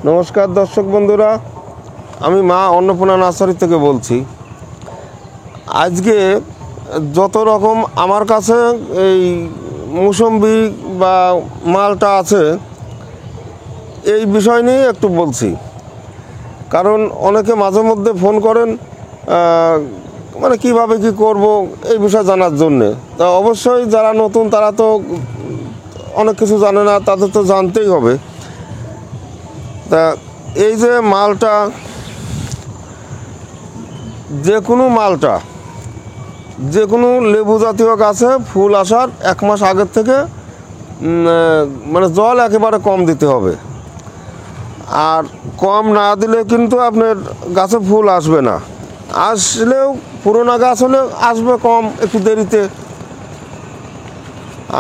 নমস্কার দর্শক বন্ধুরা, আমি মা অন্নপূর্ণা নার্সারি থেকে বলছি। আজকে যত রকম আমার কাছে এই মৌসুম্বি বা মালটা আছে, এই বিষয় নিয়ে একটু বলছি। কারণ অনেকে মাঝে মধ্যে ফোন করেন মানে কিভাবে কি করব এই বিষয় জানার জন্যে। তা অবশ্যই যারা নতুন তারা তো অনেক কিছু জানে না, তাদের তো জানতেই হবে। তা এই যে মালটা, যে কোনো লেবু জাতীয় গাছে ফুল আসার 1 মাস আগের থেকে মানে জল একেবারে কম দিতে হবে। আর কম না দিলে কিন্তু আপনার গাছে ফুল আসবে না। আসলেও পুরোনো গাছ হলে আসবে কম, একটু দেরিতে।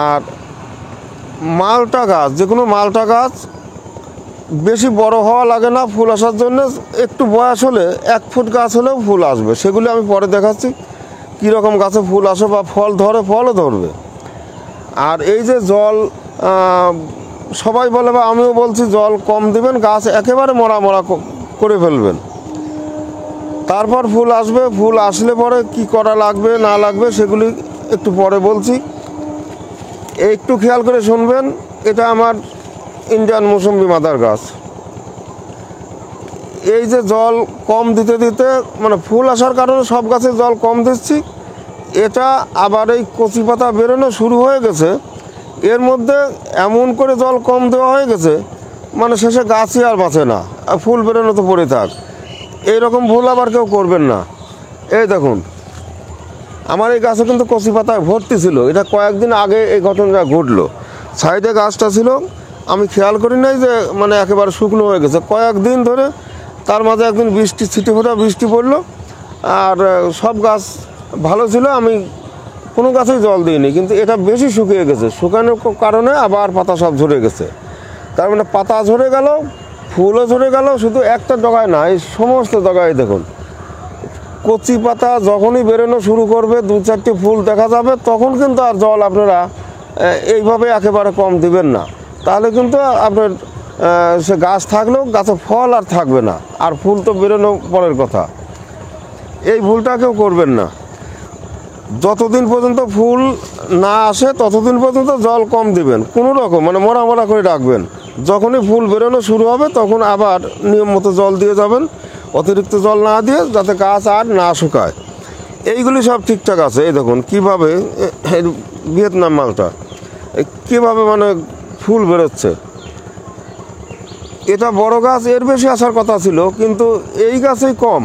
আর মালটা গাছ, যে কোনো মালটা গাছ বেশি বড় হওয়া লাগে না ফুল আসার জন্য। একটু বয়স হলে 1 ফুট গাছ হলেও ফুল আসবে। সেগুলি আমি পরে দেখাচ্ছি কীরকম গাছে ফুল আসে বা ফল ধরে, ফলও ধরবে। আর এই যে জল, সবাই বলে বা আমিও বলছি, জল কম দিবেন, গাছ একেবারে মরা করে ফেলবেন। তারপর ফুল আসবে। ফুল আসলে পরে কি করা লাগবে না লাগবে সেগুলি একটু পরে বলছি, একটু খেয়াল করে শুনবেন। এটা আমার ইন্ডিয়ান মৌসুম্বি মাদার গাছ। এই যে জল কম দিতে দিতে মানে ফুল আসার কারণে সব গাছে জল কম দিচ্ছি, এটা আবার এই কচি পাতা বেরোনো শুরু হয়ে গেছে। এর মধ্যে এমন করে জল কম দেওয়া হয়ে গেছে, মানে শেষে গাছই আর বাঁচে না, আর ফুল বেরোনো তো পড়ে থাক। এইরকম ভুল আবার কেউ করবেন না। এই দেখুন, আমার এই গাছে কিন্তু কচি পাতায় ভর্তি ছিল। এটা কয়েকদিন আগে এই ঘটনাটা ঘটলো। সাইডে গাছটা ছিল, আমি খেয়াল করি নাই যে মানে একেবারে শুকনো হয়ে গেছে কয়েকদিন ধরে। তার মাঝে একদিন ছিটেফোঁটা বৃষ্টি পড়লো, আর সব গাছ ভালো ছিল। আমি কোনো গাছেই জল দিইনি, কিন্তু এটা বেশি শুকিয়ে গেছে। শুকানোর কারণে আবার পাতা সব ঝরে গেছে। তার মানে পাতা ঝরে গেল, ফুলও ঝরে গেল। শুধু একটা ডগায় না, এই সমস্ত ডগায় দেখুন কচি পাতা যখনই বেরোনো শুরু করবে, 2-4টি ফুল দেখা যাবে, তখন কিন্তু আর জল আপনারা এইভাবে একেবারে কম দিবেন না। তাহলে কিন্তু আপনার সে গাছ থাকলেও গাছে ফল আর থাকবে না, আর ফুল তো বেরোনো পরের কথা। এই ভুলটা কেউ করবেন না। যতদিন পর্যন্ত ফুল না আসে ততদিন পর্যন্ত জল কম দিবেন, কোনো রকম মানে মরা করে রাখবেন। যখনই ফুল বেরোনো শুরু হবে তখন আবার নিয়ম মতো জল দিয়ে যাবেন, অতিরিক্ত জল না দিয়ে, যাতে গাছ আর না শুকায়। এইগুলি সব ঠিকঠাক আছে। এই দেখুন কীভাবে ভিয়েতনাম মালটা কীভাবে মানে ফুল বেরোচ্ছে। এটা বড় গাছ, এর বেশি আসার কথা ছিল, কিন্তু এই গাছেই কম।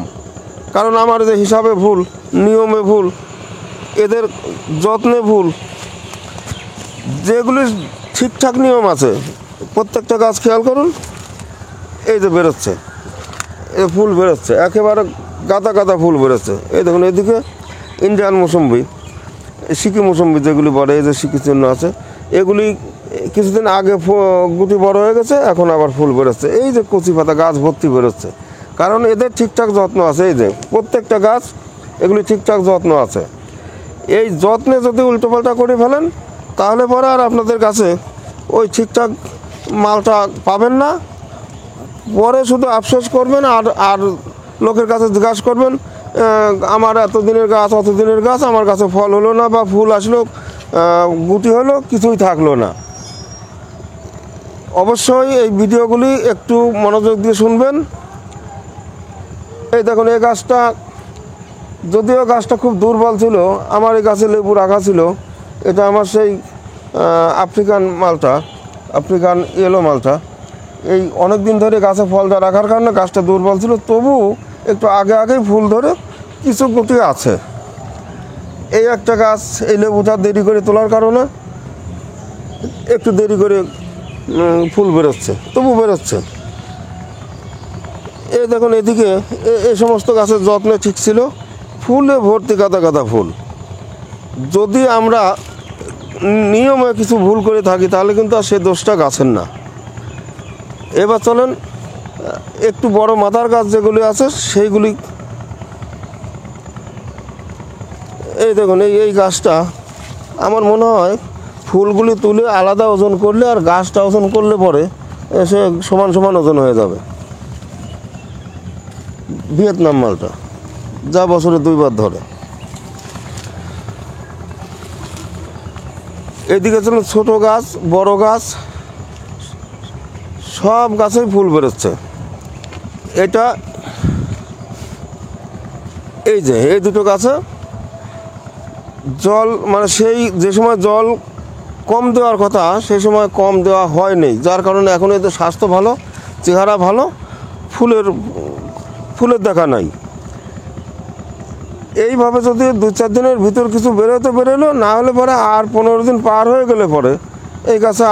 কারণ আমার যে হিসাবে ভুল, নিয়মে ভুল, এদের যত্নে ভুল। যেগুলি ঠিকঠাক নিয়ম আছে প্রত্যেকটা গাছ খেয়াল করুন। এই যে বেরোচ্ছে, এই ফুল বেরোচ্ছে, একেবারে গাদা গাদা ফুল বেরোচ্ছে। এই দেখুন এদিকে ইন্ডিয়ান মৌসুম্বি, সিকি মৌসুম্বি যেগুলি বলে, এই যে সিকি চিহ্ন আছে, এগুলি কিছুদিন আগে গুটি বড় হয়ে গেছে, এখন আবার ফুল বেরোচ্ছে। এই যে কচি পাতা গাছ ভর্তি বেরোচ্ছে, কারণ এদের ঠিকঠাক যত্ন আছে। এই যে প্রত্যেকটা গাছ এগুলি ঠিকঠাক যত্ন আছে। এই যত্নে যদি উল্টোপাল্টা করে ফেলেন, তাহলে পরে আর আপনাদের কাছে ওই ঠিকঠাক মালটা পাবেন না। পরে শুধু আফসোস করবেন, আর লোকের কাছে জিজ্ঞাসা করবেন, আমার এতদিনের গাছ, অতদিনের গাছ, আমার কাছে ফল হলো না, বা ফুল আসলো, গুটি হলো, কিছুই থাকলো না। অবশ্যই এই ভিডিওগুলি একটু মনোযোগ দিয়ে শুনবেন। এই দেখুন এই গাছটা, যদিও গাছটা খুব দুর্বল ছিল, আমার এই গাছে লেবু রাখা ছিল। এটা আমার সেই আফ্রিকান মালটা, আফ্রিকান ইয়েলো মালটা। এই অনেক দিন ধরে গাছে ফলটা রাখার কারণে গাছটা দুর্বল ছিল, তবু একটু আগেই ফুল ধরে কিছু গুটি আছে। এই একটা গাছ, এই লেবুটা দেরি করে তোলার কারণে একটু দেরি করে ফুল বেরোচ্ছে, তবু বেরোচ্ছে। এই দেখুন এদিকে এই সমস্ত গাছের যত্নে ঠিক ছিল, ফুলে ভর্তি গাদা গাদা ফুল। যদি আমরা নিয়মে কিছু ভুল করে থাকি, তাহলে কিন্তু আর সে দোষটা গাছের না। এবার চলেন একটু বড় মাদার গাছ যেগুলি আছে সেইগুলি। এই দেখুন এই গাছটা আমার মনে হয় ফুলগুলি তুলে আলাদা ওজন করলে আর গাছটা ওজন করলে পরে এসে সমান সমান ওজন হয়ে যাবে। ভিয়েতনাম মালটা যা বছরে 2 বার ধরে। এদিকে চলুন, ছোট গাছ বড় গাছ সব গাছেই ফুল বেরোচ্ছে। এটা এই যে এই দুটো গাছে জল মানে সেই যে সময় জল কম দেওয়ার কথা সেই সময় কম দেওয়া হয়নি, যার কারণে এখন এদের স্বাস্থ্য ভালো, চেহারা ভালো, ফুলের দেখা নাই। এইভাবে যদি 2-4 দিনের ভিতর কিছু বেরোলো, না হলে পরে আর 15 দিন পার হয়ে গেলে পরে এই গাছে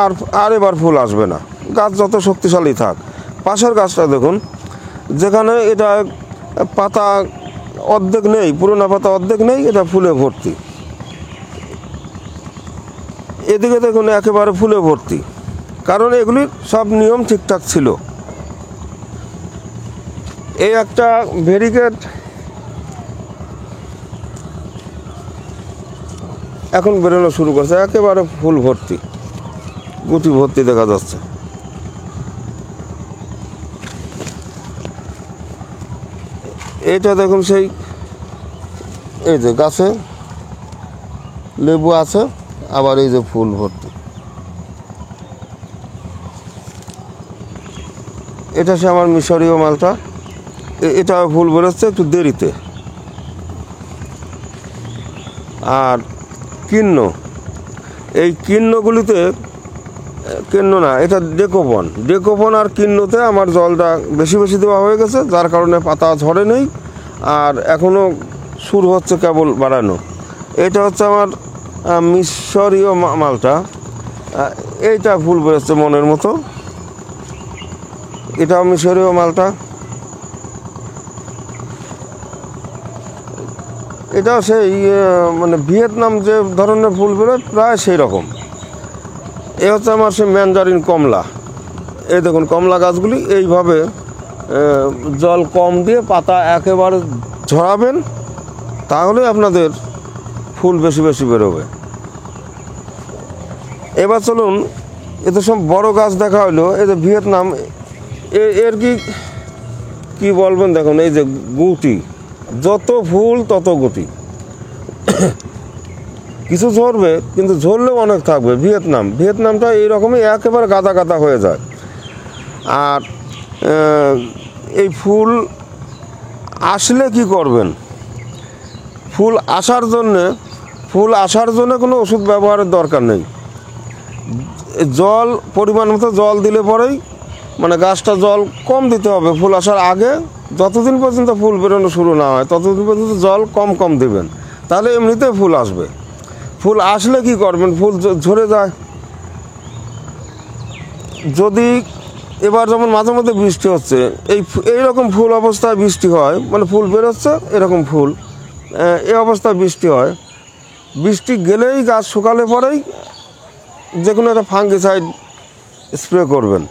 আর এবার ফুল আসবে না, গাছ যত শক্তিশালী থাক। পাশের গাছটা দেখুন, যেখানে এটা পাতা অর্ধেক নেই, পুরোনো পাতা অর্ধেক নেই, এটা ফুলে ভর্তি। এদিকে দেখুন একেবারে ফুলে ভর্তি, কারণ এগুলির সব নিয়ম ঠিকঠাক ছিল। এই একটা ভেরিকেট এখন বেরোনো শুরু করছে, একেবারে ফুল ভর্তি, গুটি ভর্তি দেখা যাচ্ছে। এইটা দেখুন সেই এই যে গাছে লেবু আছে, আবার এই যে ফুল ভর্তি। এটা সে আমার মিশরীয় মালটা, এটা ফুল বেরোচ্ছে একটু দেরিতে। আর এই কিন্নগুলিতে, কিন্ন না, এটা ডেকোপন আর কিন্নতে আমার জলটা বেশি বেশি দেওয়া হয়ে গেছে, যার কারণে পাতা ঝরে নেই, আর এখনও শুরু হচ্ছে কেবল বাড়ানো। এটা হচ্ছে আমার মিশরীয় মালটা, এইটা ফুল বেরোচ্ছে মনের মতো, এটাও মিশরীয় মালটা। এটাও সেই মানে ভিয়েতনাম যে ধরনের ফুল বেরোয় প্রায় সেই রকম। এ হচ্ছে আমার সেই ম্যানজারিন কমলা। এই দেখুন কমলা গাছগুলি এইভাবে জল কম দিয়ে পাতা একেবারে ঝরাবেন, তাহলে আপনাদের ফুল বেশি বেশি বেরোবে। এবার চলুন, এতে সব বড় গাছ দেখা হলো। এই যে ভিয়েতনাম, এর কি বলবেন, দেখুন এই যে গুটি, যত ফুল তত গুটি। কিছু ঝরবে, কিন্তু ঝরলেও অনেক থাকবে। ভিয়েতনামটা এইরকমই একেবারে গাদা গাদা হয়ে যায়। আর এই ফুল আসলে কি করবেন, ফুল আসার জন্য কোনো ওষুধ ব্যবহারের দরকার নেই। পরিমাণ মতো জল দিলে পরেই, মানে গাছটা জল কম দিতে হবে ফুল আসার আগে। যতদিন পর্যন্ত ফুল বেরোনো শুরু না হয় ততদিন পর্যন্ত জল কম দেবেন, তাহলে এমনিতে ফুল আসবে। ফুল আসলে কি করবেন, ফুল ঝরে যায়। যদি এবার যেমন মাঝে মধ্যে বৃষ্টি হচ্ছে, এইরকম ফুল অবস্থায় বৃষ্টি হয়, মানে ফুল বেরোচ্ছে এরকম ফুল, এই অবস্থায় বৃষ্টি হয়, বৃষ্টি গেলেই গাছ শুকালে পরেই যে কোনো একটা ফাঙ্গিসাইড স্প্রে করবেন।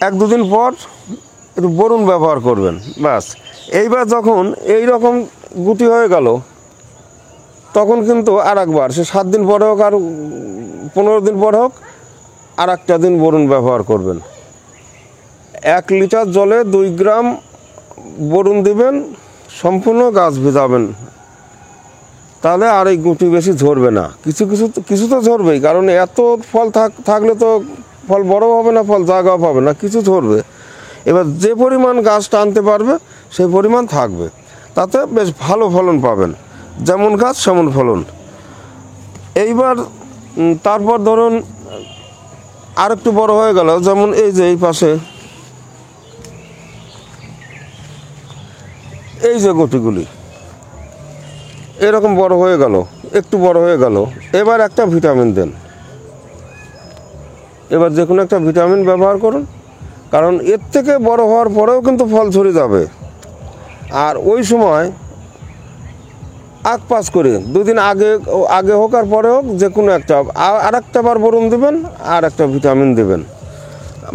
1-2 দিন পর একটু বোরন ব্যবহার করবেন, ব্যাস। এইবার যখন এই রকম গুটি হয়ে গেল, তখন কিন্তু আর একবার, সে 7 দিন পরে হোক আর 15 দিন পরে হোক, আর একটা দিন বোরন ব্যবহার করবেন। 1 লিটার জলে 2 গ্রাম বোরন দিবেন, সম্পূর্ণ গাছ ভেজাবেন, তাহলে আর এই গুটি বেশি ঝরবে না। কিছু তো ঝরবেই, কারণ এত ফল থাকলে তো ফল বড় হবে না, ফল জায়গাও পাবে না, কিছু ঝরবে। এবার যে পরিমাণ গাছ টানতে পারবে সেই পরিমাণ থাকবে, তাতে বেশ ভালো ফলন পাবেন। যেমন গাছ সেমন ফলন। এইবার তারপর ধরুন আরেকটু বড় হয়ে গেল, যেমন এই যে এই পাশে এই যে গুটিগুলি এরকম বড় হয়ে গেল, একটু বড় হয়ে গেল। এবার একটা ভিটামিন দেন, এবার যে কোনো একটা ভিটামিন ব্যবহার করুন, কারণ এর থেকে বড় হওয়ার পরেও কিন্তু ফল ঝরে যাবে। আর ওই সময় পাস করে 2 দিন আগে হোক আর পরে হোক, যে কোনো একটা আর একটা বার বোরন দেবেন, আর একটা ভিটামিন দেবেন,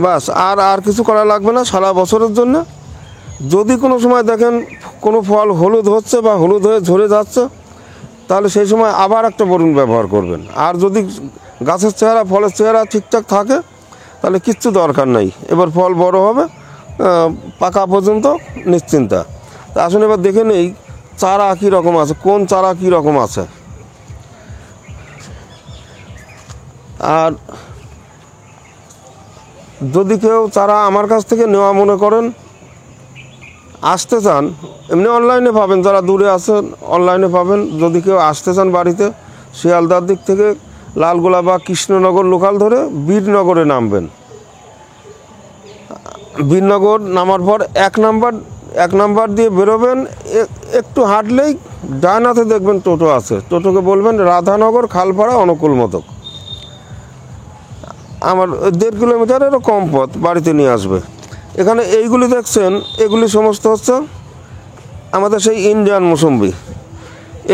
বাস। আর কিছু করা লাগবে না সারা বছরের জন্য। যদি কোনো সময় দেখেন কোনো ফল হলুদ হচ্ছে বা হলুদ হয়ে ঝরে যাচ্ছে, তাহলে সেই সময় আবার একটা বোরন ব্যবহার করবেন। আর যদি গাছের চেহারা, ফলের চেহারা ঠিকঠাক থাকে, তাহলে কিচ্ছু দরকার নাই, এবার ফল বড় হবে, পাকা পর্যন্ত নিশ্চিন্তা। তা আসুন এবার দেখে নেই চারা কী রকম আছে, কোন চারা কী রকম আছে। আর যদি কেউ চারা আমার কাছ থেকে নেওয়া মনে করেন, আসতে চান, এমনি অনলাইনে পাবেন, যারা দূরে আছেন অনলাইনে পাবেন। যদি কেউ আসতে চান বাড়িতে, শিয়ালদার দিক থেকে লালগোলা বা কৃষ্ণনগর লোকাল ধরে বীরনগরে নামবেন। বীরনগর নামার পর এক নাম্বার দিয়ে বেরোবেন, একটু হাঁটলেই ডান হাতে দেখবেন টোটো আছে। টোটোকে বলবেন রাধানগর খালপাড়া অনুকূল মতক। আমার 1.5 কিলোমিটারেরও কম পথ, বাড়িতে নিয়ে আসবে। এখানে এইগুলি দেখছেন, এগুলি সমস্ত হচ্ছে আমাদের সেই ইন্ডিয়ান মৌসুম্বি।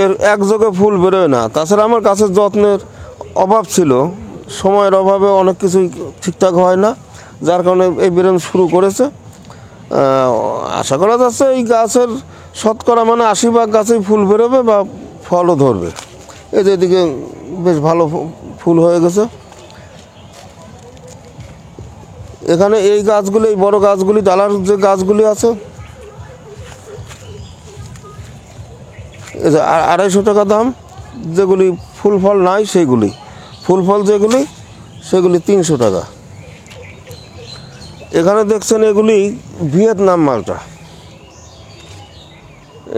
এর একযোগে ফুল বেরোয় না। তাছাড়া আমার গাছের যত্নের অভাব ছিল, সময়ের অভাবে অনেক কিছুই ঠিকঠাক হয় না, যার কারণে এই বেরোনো শুরু করেছে। আশা করা যাচ্ছে এই গাছের শতকরা 80 ভাগ গাছেই ফুল বেরোবে বা ফলও ধরবে। এই যে এদিকে বেশ ভালো ফুল হয়ে গেছে। এখানে এই গাছগুলি, এই বড় গাছগুলি, ডালার যে গাছগুলি আছে, এই যে 250 টাকা দাম। যেগুলি ফুল ফল নাই সেইগুলি, ফুল ফল যেগুলি সেগুলি 300 টাকা। এখানে দেখছেন এগুলি ভিয়েতনাম মালটা।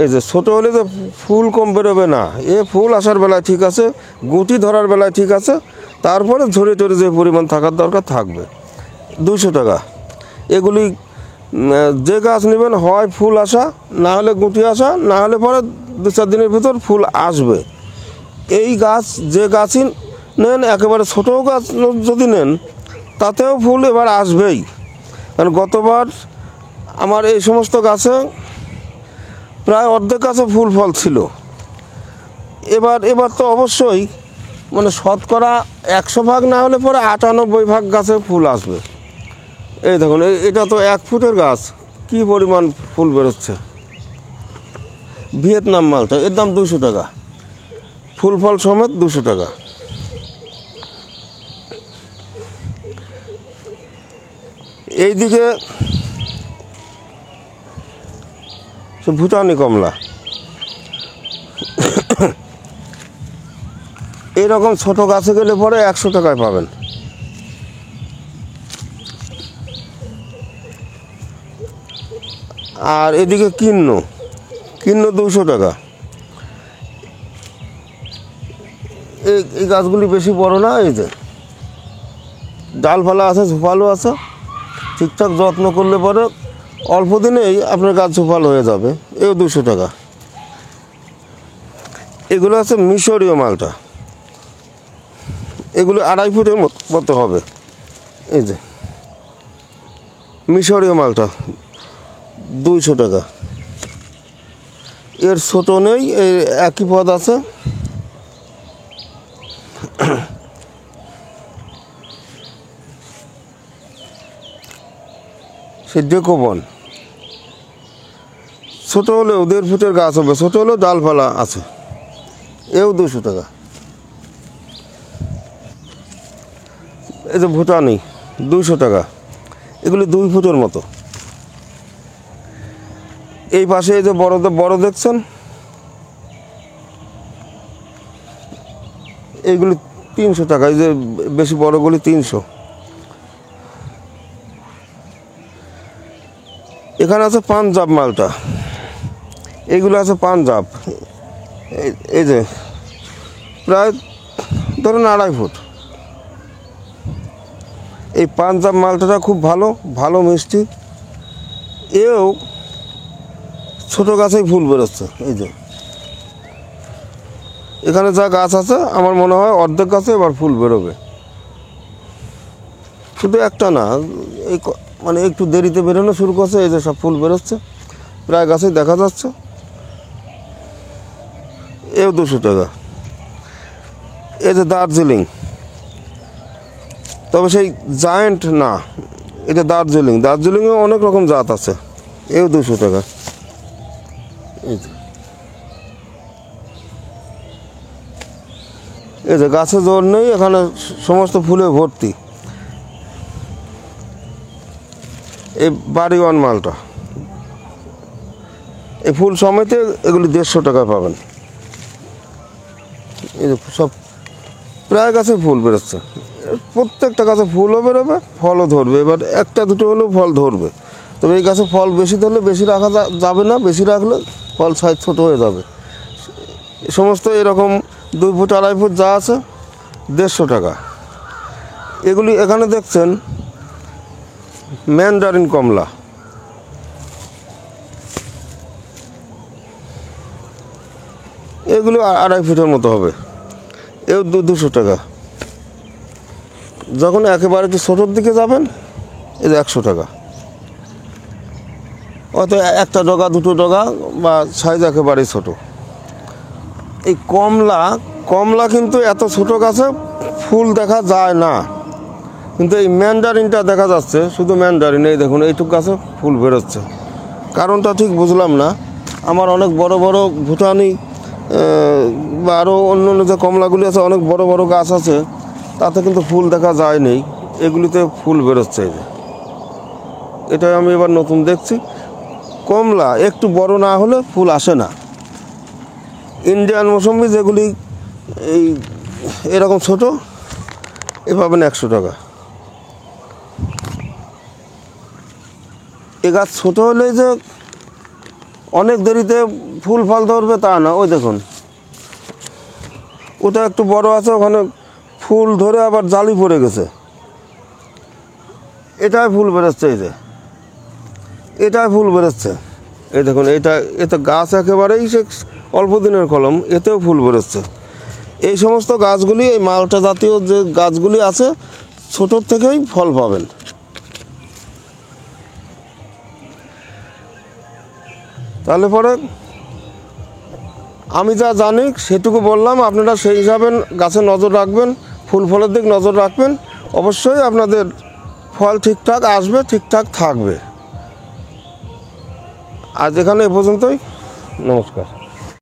এই যে ছোটো হলে যে ফুল কম বেরোবে না, এ ফুল আসার বেলায় ঠিক আছে, গুটি ধরার বেলায় ঠিক আছে, তারপরে ঝরে টরে যে পরিমাণ থাকার দরকার থাকবে। 200 টাকা। এগুলি যে গাছ নেবেন হয় ফুল আসা, না হলে গুটি আসা, না হলে পরে 2-4 দিনের ভিতর ফুল আসবে। এই গাছ যে গাছই নেন, একেবারে ছোটো গাছ যদি নেন, তাতেও ফুল এবার আসবেই। কারণ গতবার আমার এই সমস্ত গাছে প্রায় অর্ধেক গাছে ফুল ফল ছিল। এবার তো অবশ্যই শতকরা 100 ভাগ না হলে পরে 98 ভাগ গাছে ফুল আসবে। এই দেখুন, এটা তো 1 ফুটের গাছ, কি পরিমাণ ফুল বেরোচ্ছে। ভিয়েতনাম মালটা, এর দাম 200 টাকা, ফুল ফল সমেত 200 টাকা। এইদিকে ভুটানি কমলা, এইরকম ছোট গাছে গেলে পরে 100 টাকায় পাবেন। আর এদিকে কিন্ন 200 টাকা। এই গাছগুলি বেশি বড় না, এই যে ডালপালা আছে, ঝোপালো আছে, ঠিকঠাক যত্ন করলে পরে অল্প দিনেই আপনার গাছ ঝোপালো হয়ে যাবে। এও 200 টাকা। এগুলো আছে মিশরীয় মালটা, এগুলো 2.5 ফুটের মতো হবে। এই যে মিশরীয় মালটা 200 টাকা। এর ছোটো নেই, এই একই পদ আছে। সে ডেকোবন, ছোটো হলেও 1.5 ফুটের গাছ হবে, ছোটো হলেও ডালপালা আছে, এও 200 টাকা। এই যে ভুটানি 200 টাকা, এগুলি 2 ফুটের মতো। এই পাশে এই যে বড় দেখছেন, এইগুলি 300 টাকা। এই যে বেশি বড়গুলি 300। এখানে আছে পাঞ্জাব মালটা, এইগুলো আছে পাঞ্জাব। এই যে প্রায় ধরুন 2.5 ফুট। এই পাঞ্জাব মালটাটা খুব ভালো মিষ্টি, এও ছোটো গাছেই ফুল বেরোচ্ছে। এই যে এখানে যা গাছ আছে, আমার মনে হয় অর্ধেক গাছে এবার ফুল বেরোবে। শুধু একটা না, এই একটু দেরিতে বেরোনো শুরু করছে। এই যে সব ফুল বেরোচ্ছে, প্রায় গাছেই দেখা যাচ্ছে। এও 200 টাকা। এই যে দার্জিলিং, তবে সেই জায়েন্ট না, এটা দার্জিলিংয়ে অনেক রকম জাত আছে, এও 200 টাকা। এই যে গাছে জোর নেই, এখানে সমস্ত ফুলে ভর্তি। এই বাড়িওয়ান মালটা, এই ফুল সমেতে এগুলি 150 টাকায় পাবেন। এই যে সব প্রায় গাছে ফুল বেরোচ্ছে, প্রত্যেকটা গাছে ফুলও বেরোবে, ফলও ধরবে। এবার একটা দুটো হলেও ফল ধরবে, তবে এই গাছে ফল বেশি ধরলে বেশি রাখা যাবে না, বেশি রাখলে ফল সাইজ ছোটো হয়ে যাবে। এই সমস্ত এরকম 2 ফুট 2.5 ফুট যা আছে 150 টাকা। এগুলি এখানে দেখছেন ম্যান্ডারিন কমলা, এগুলো 2.5 ফুটের মতো হবে, এও 200 টাকা। যখন একেবারে একটু ছোটোর দিকে যাবেন এই 100 টাকা। হয়তো একটা ডগা দুটো ডগা বা সাইজ একেবারেই ছোটো। এই কমলা কিন্তু এত ছোটো গাছে ফুল দেখা যায় না, কিন্তু এই ম্যান্ডারিনটা দেখা যাচ্ছে, শুধু ম্যান্ডারিন। এই দেখুন এইটুক গাছে ফুল বেরোচ্ছে, কারণটা ঠিক বুঝলাম না। আমার অনেক বড় বড় ভুটানি বা আরও অন্য অন্য যে কমলাগুলি আছে, অনেক বড় বড় গাছ আছে, তাতে কিন্তু ফুল দেখা যায়নি, এগুলিতে ফুল বেরোচ্ছে। এই যে এটাই আমি এবার নতুন দেখছি। কমলা একটু বড় না হলে ফুল আসে না। ইন্ডিয়ান মৌসুমি যেগুলি এরকম ছোটো, এ পাবেন 100 টাকা। এ গাছ ছোটো হলেই যে অনেক দেরিতে ফুল ফল ধরবে তা না। ওই দেখুন ওটা একটু বড় আছে, ওখানে ফুল ধরে আবার জালি পড়ে গেছে, এটাই ফুল বেরোচ্ছে। এই যে এটাই ফুল বেরোচ্ছে, এই দেখুন এতে গাছ একেবারেই সে অল্প দিনের কলম, এতেও ফুল বেরোচ্ছে। এই সমস্ত গাছগুলি, এই মালটা জাতীয় যে গাছগুলি আছে, ছোটোর থেকেই ফল পাবেন। তাহলে পরে আমি যা জানি সেটুকু বললাম, আপনারা সেই হিসাবে গাছে নজর রাখবেন, ফুল ফলের দিক নজর রাখবেন, অবশ্যই আপনাদের ফল ঠিকঠাক আসবে, ঠিকঠাক থাকবে। আজ এখানে এ পর্যন্তই, নমস্কার।